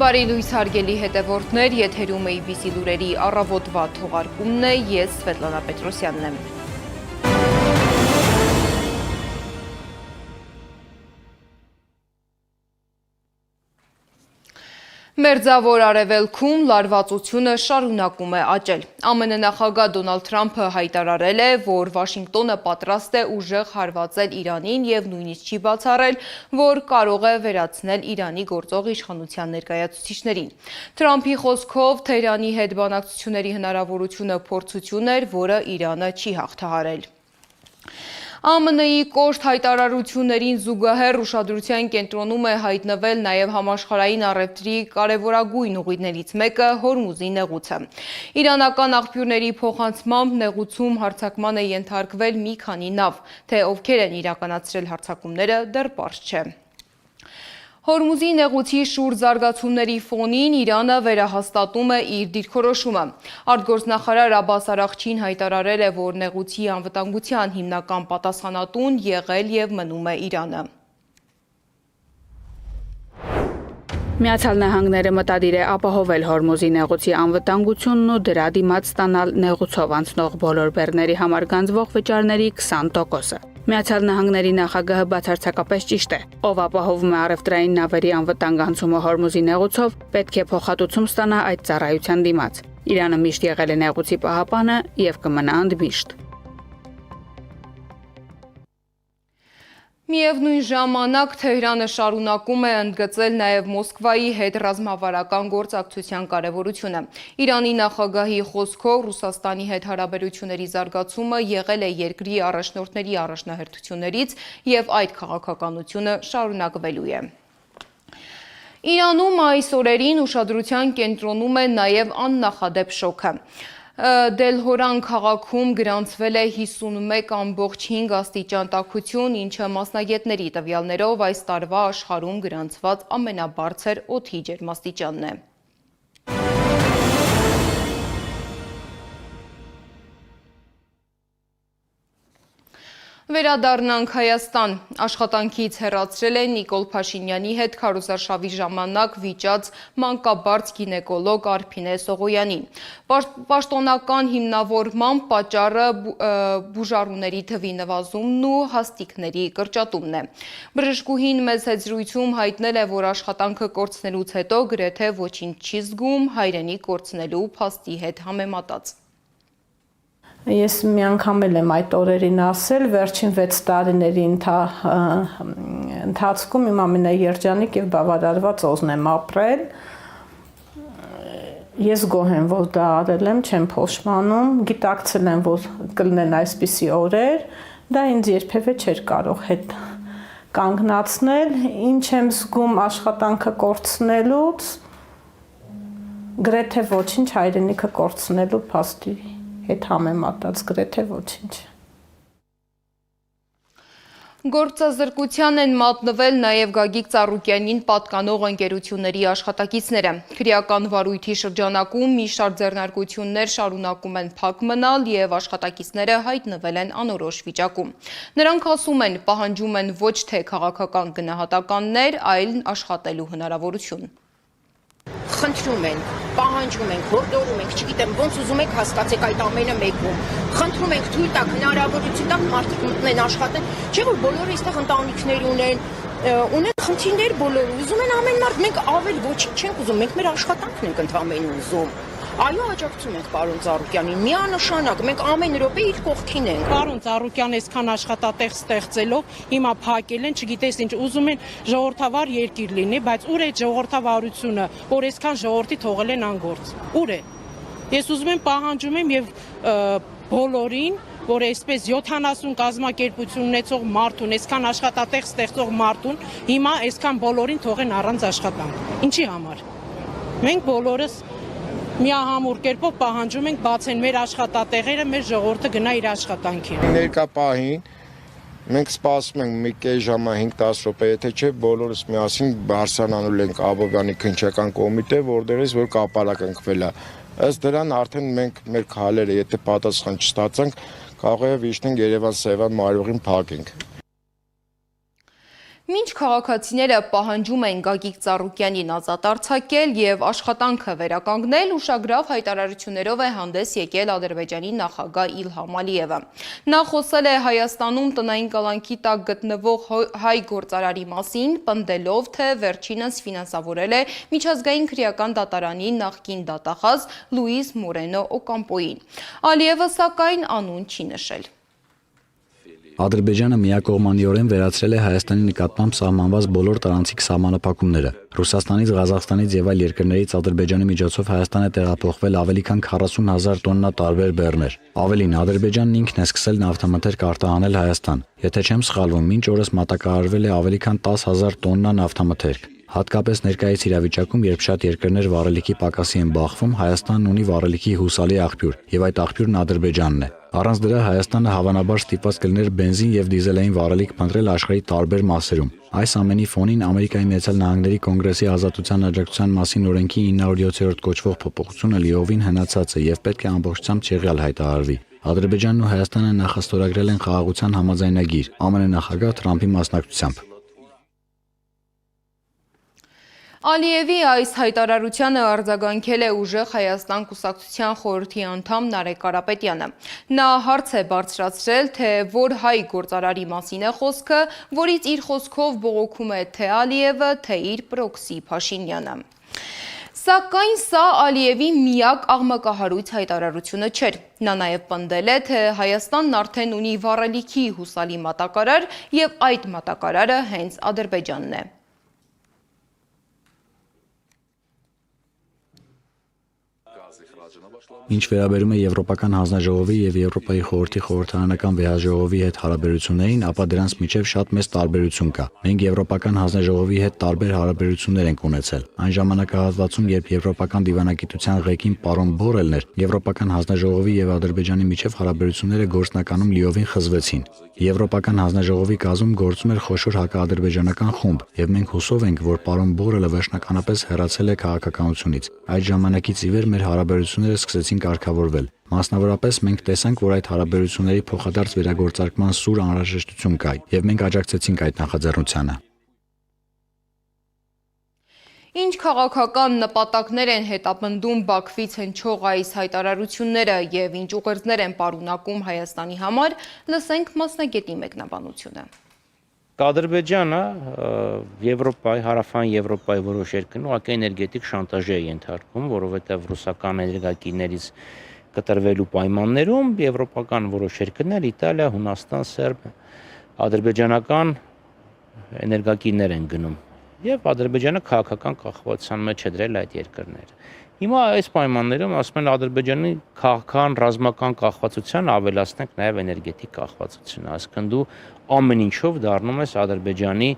Բարի լույս հարգելի հետևորդներ, եթերում է IBC լուրերի առավոտվա թողարկումն է, ես Սվետլանա Պետրոսյանն եմ։ Մերձավոր արևելքում լարվածությունը շարունակում է աճել։ ԱՄՆ նախագահ Դոնալդ Թրամփը հայտարարել է, որ Վաշինգտոնը պատրաստ է ուժեղ հարվածել Իրանին և նույնիսկ չի բացառել, որ կարող է վերացնել Իրանի գործող իշխանության ներկայացուցիչներին։ Թրամփի խոսքով Թեհրանի հետ բանակցությունների հնարավորությունը փորձություն էր, որը Իրանը չի հաղթահարել։ ԱՄՆ-ի կոշտ հայտարարություններին զուգահեռ ուշադրության կենտրոնում է հայտնվել նաև համաշխարհային առևտրի կարևորագույն ուղիներից մեկը Հորմուզի նեղուցը։ Իրանական աղբյուրների փոխանցմամբ նեղուցում հարձակման է ենթարկվել մի քանի նավ, թե ովքեր են իրականացրել հարձակումները դեռ պարզ չէ։ Հորմուզի նեղուցի շուրջ զարգացումների ֆոնին Իրանը վերահաստատում է իր դիրքորոշումը։ Արտգործնախարար Աբբաս Արաղչին հայտարարել է, որ նեղուցի անվտանգության հիմնական պատասխանատուն եղել և մնում է Իրանը։ Միացյալ Նահանգները մտադիր է ապահովել Հորմուզի նեղուցի անվտանգությունն ու դրա դիմաց ստանալ նեղուցով անցնող բոլոր բեռների համար գանձվող վճարների 20%-ը։ Միացյալ Նահանգների նախագահը բացարձակապես ճիշտ է, ով ապահովում է առևտրային նավերի անվտանգ անցումը Հորմուզի նեղուցով, պետք է փոխհատուցում ստանա այդ ծառայության դիմաց։ Իրանը միշտ եղել է նեղուցի պահապանը և կմնա ընդմիշտ։ Միևնույն ժամանակ Թեհրանը շարունակում է ընդգծել նաև Մոսկվայի հետ ռազմավարական գործակցության կարևորությունը։ Իրանի նախագահի խոսքով Ռուսաստանի հետ հարաբերությունների զարգացումը եղել է երկրի առաջնորդների առաջնահերթություններից և այդ քաղաքականությունը շարունակվելու է։ Իրանում այս օրերին ուշադրության կենտրոնում է նաև աննախադեպ շոկը։ Դելհորան քաղաքում գրանցվել է 51.5 աստիճան տաքություն, ինչը մասնագետների տվյալներով այս տարվա աշխարհում գրանցված ամենաբարձր օդի ջերմաստիճանն է։ Վերադառնանք Հայաստան։ Աշխատանքից հեռացրել են Նիկոլ Փաշինյանի հետ քարոզարշավի ժամանակ վիճած մանկաբարձ գինեկոլոգ Արփինե Սողոյանին։ Պաշտոնական հիմնավորմամբ պատճառը բուժառուների թվի նվազումն ու հաստիկների կրճատումն է։ Բժշկուհին մեծ հետզրույցում հայտնել է, որ աշխատանքը կորցնելուց հետո գրեթե ոչինչ չի զգում հայրենի կորցնելու փաստի հետ համեմատած։ Ես մի անգամ եմ այդ օրերին ասել, վերջին 6 տարիների ընթացքում իմ ամենաերջանիկ եւ բավարարված օզն եմ ապրել։ Ես գոհ եմ, որ դա արել եմ, չեմ փոշմանում, գիտակցել եմ, որ կլինեն այսպիսի օրեր, դա ինձ երբևէ չէր կարող հետ կանգնացնել, ինչ եմ զգում աշխատանքը կորցնելուց, գրեթե ոչինչ հայրենիքը կորցնելու փաստի հետ համեմատած գրեթե ոչինչ։ Գործազրկության են մատնվել նաև Գագիկ Ծառուկյանին պատկանող ընկերությունների աշխատակիցները։ Քրեական վարույթի շրջանակում մի շարք ձեռնարկություններ շարունակում են փակ մնալ և աշխատակիցները հայտնվել են անորոշ վիճակում։ Նրանք ասում են, պահանջում են ոչ թե քաղաքական գնահատականներ, այլ աշխատելու հնարավորություն։ Խնդրում ենք, պահանջում ենք, հորդորում ենք, չգիտեմ, ոնց ուզում եք հասկացեք այդ ամենը մեկում։ Խնդրում ենք թույլ տաք, հնարավորություն տաք մարդիկ մտնեն աշխատեն, չէ՞ որ բոլորը այստեղ ընտանիքներ ունեն խնդիրներ բոլորը, ուզում են ամեն մարդ, մենք ավել ոչինչ չենք ուզում, մենք մեր աշխատանքն ենք ընդամենը ուզում։ Այո, աջակցում ենք պարոն Ծառուկյանին, միանշանակ, մենք ամեն րոպե իր կողքին ենք։ Պարոն Ծառուկյանը այսքան աշխատատեղ ստեղծելով, հիմա փակել են, չգիտես ինչ, ուզում են ժողովրդավար երկիր լինի, բայց ուր է ժողովրդավարությունը, որ այսքան ժողովրդի թողել են անգործ։ Ուր է։ Ես ուզում եմ պահանջում եմ եւ բոլորին, որ այսպես 70 կազմակերպություն ունեցող մարդուն, այսքան աշխատատեղ ստեղծող մարդուն, հիմա այսքան բոլորին թողեն առանց աշխատանք։ Ինչի համար։ Մենք բոլորս միահամուռ կերպով պահանջում ենք բացեն մեր աշխատատեղերը, մեր ժողովուրդը գնա իր աշխատանքին։ Ներկա պահին մենք սպասում ենք մի կես ժամը 5-10 րոպե, եթե չէ բոլորս միասին բարձրանալու ենք Աբովյանի քննչական կոմիտե, որտեղից որ կապարակ ընկվել է։ Ըստ դրան արդեն մենք մեր քայլերը, եթե պատասխան չստացանք, կարող է վիշտենք Երևան-Սևան մարուղին փակենք։ Մինչ քաղաքացիները պահանջում են Գագիկ Ծառուկյանին ազատ արձակել եւ աշխատանքը վերականգնել, ուշագրավ հայտարարություններով է հանդես եկել Ադրբեջանի նախագահ Իլհամ Ալիևը։ Նա խոսել է Հայաստանում տնային կալանքի տակ գտնվող հայ գործարարի մասին, պնդելով, թե վերջինս ֆինանսավորել է միջազգային քրեական դատարանի նախկին դատախազ Լուիս Մորենո Օկամպոյին։ Ալիևը սակայն անուն չի նշել։ Ադրբեջանը միակողմանիորեն վերացրել է Հայաստանի նկատմամբ սահմանված բոլոր տարանցիկ սահմանափակումները։ Ռուսաստանից, Ղազախստանից եւ այլ երկրներից Ադրբեջանի միջոցով Հայաստան է տեղափոխվել ավելի քան 40,000 տոննա տարբեր բեռներ։ Ավելին, Ադրբեջանն ինքն է սկսել նավթամթերք արտահանել Հայաստան։ Եթե չեմ սխալվում, մինչ օրս մատակարարվել է ավելի քան 10,000 տոննա նավթամթերք։ Հատկապես ներկայիս իրավիճակում, երբ շատ երկրներ վառելիքի պակասի են բախվում, Հայաստանն ունի վառելիքի հուսալի աղբյուր, եւ այդ աղբյուրն Ադրբեջանն է։ Առանց դրա Հայաստանը հավանաբար ստիպված կլիներ բենզին եւ դիզելային վառելիք փնտրել աշխարհի տարբեր մասերում։ Այս ամենի ֆոնին Ամերիկայի Միացյալ Նահանգների Կոնգրեսի ազատության աջակցության մասին օրենքի 907-րդ կոչվող փոփոխությունը լիովին հնացած է եւ պետք է ամբողջությամբ չեղյալ հայտարարվի։ Ադրբեջանն ու Հայաստանը նախաստորագրել են խաղաղության համաձայնագիր ԱՄՆ նախագահ Թրամփի մասնակցությամբ։ Ալիևի այս հայտարարությանը արձագանքել է ուժեղ Հայաստան կուսակցության խորհրդի անդամ Նարեկ Կարապետյանը։ Նա հարց է բարձրացրել, թե որ հայ գործարարի մասին է խոսքը, որից իր խոսքով բողոքում է թե Ալիևը, թե իր պրոքսի Փաշինյանը։ Սակայն սա Ալիևի միակ աղմկահարույց հայտարարությունը չէր։ Նա նաև պնդել է, թե Հայաստանն արդեն ունի վառելիքի հուսալի մատակարար եւ այդ մատակարարը հենց Ադրբեջանն է։ Ինչ վերաբերում է Եվրոպական հանձնաժողովի եւ Եվրոպայի խորհրդի խորհրդարանական վեհաժողովի հետ հարաբերություններին, ապա դրանց միջև շատ մեծ տարբերություն կա։ Մենք Եվրոպական հանձնաժողովի հետ տարբեր հարաբերություններ ենք ունեցել։ Այն ժամանակահատվածում, երբ Եվրոպական դիվանագիտության ղեկին պարոն Բորելն էր, Եվրոպական հանձնաժողովի եւ Ադրբեջանի միջև հարաբերությունները գործնականում լիովին խզվեցին։ Եվրոպական հանձնաժողովի կազմում գործում էր խոշոր հակաադրբեջանական խումբ, եւ մենք հուսով ենք, որ պարոն Բորելը վերջնականապես հեռացել է քաղաքականությունից։ Այդ ժամանակից ի վեր մեր հարաբերությունները սկսեցին կարգավորվել։ Մասնավորապես մենք տեսանք, որ այդ հարաբերությունների փոխադարձ վերագործարկման սուր անհրաժեշտություն կա, եւ մենք աջակցեցինք այդ նախաձեռնությանը։ Ինչ քաղաքական նպատակներ են հետապնդում Բաքվից հնչող այս հայտարարությունները եւ ինչ ուղերձներ են պարունակում Հայաստանի համար, լսենք մասնագետի մեկնաբանությունը։ Ադրբեջանը Եվրոպայի, հարավային Եվրոպայի որոշ երկրներ ուղղակի էներգետիկ շանտաժի է ենթարկում, որովհետև ռուսական էներգակիրներից կտրվելու պայմաններում եվրոպական որոշ երկրներ, Իտալիա, Հունաստան, Սերբիա, ադրբեջանական էներգակիրներ են գնում եւ Ադրբեջանը քաղաքական կախվածության մեջ է դրել այդ երկրները։ Հիմա այս պայմաններում ասում են Ադրբեջանի քաղաքական ռազմական կախվածության ավելացնենք նաեւ էներգետիկ կախվածությունը, այսինքն դու ամեն ինչով դառնում ես Ադրբեջանի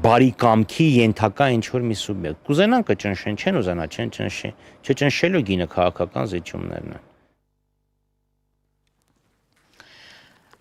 բարի կամքի ենթակա ինչ-որ մի սուբյեկտ։ Կուզենան կճնշեն, չեն ուզենա, չեն ճնշի, չճնշելու գինը քաղաքական զիջումներն են։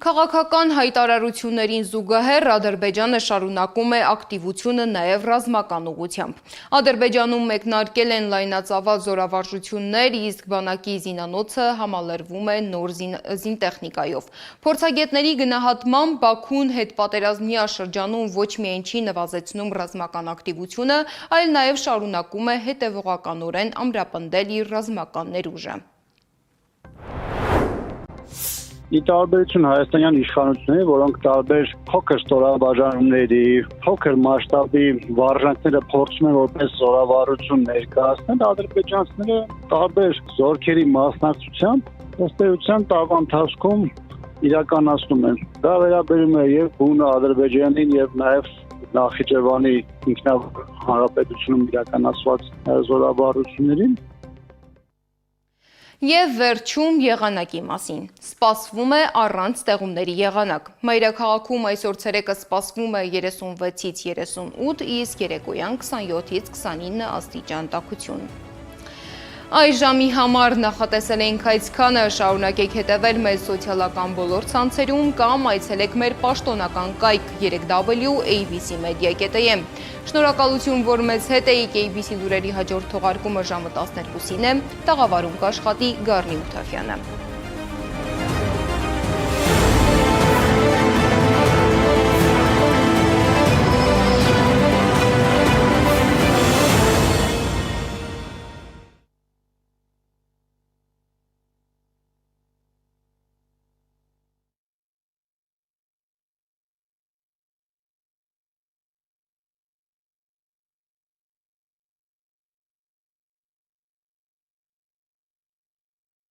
Քաղաքական հայտարարություններին զուգահեռ Ադրբեջանը շարունակում է ակտիվությունը նաև ռազմական ուղղությամբ։ Ադրբեջանում մեկնարկել են լայնածավալ զորավարժություններ, իսկ բանակի զինանոցը համալրվում է նոր զինտեխնիկայով։ Փորձագետների գնահատմամբ Բաքուն հետպատերազմյա շրջանում ոչ միայն չի նվազեցնում ռազմական ակտիվությունը, այլ նաև շարունակում է հետևողականորեն ամրապնդել իր ռազմական ներուժը։ Ի տարբերություն հայաստանյան իշխանությունների, որոնք տարբեր փոքր ստորաբաժանումների, փոքր մասշտաբի վարժանքները փորձում են որպես զորավարություն ներկայացնել, ադրբեջանցիները տարբեր զորքերի մասնակցությամբ ըստ էության տարվա ընթացքում իրականացնում են։ Դա վերաբերում է եւ բուն Ադրբեջանին եւ նաեւ Նախիջևանի ինքնավար հանրապետությունում իրականացված զորավարություններին։ Եվ վերջում եղանակի մասին։ Սպասվում է առանց ստեղումների եղանակ։ Մայրաքաղաքում այսօր ցերեկը սպասվում է 36-ից 38, իսկ երեկոյան 27-ից 29 աստիճան տաքություն։ Այս ժամի համար նախատեսել էինք այսքանը, շարունակեք հետևել մեր սոցիալական բոլոր ցանցերում կամ այցելեք մեր պաշտոնական կայք www.abcmedia.am։ Շնորհակալություն, որ մեզ հետ էիք, ABC լուրերի հաջորդ թողարկումը ժամը 12-ին է, տաղավարում կաշխատի Գառնի Ութաֆյանը։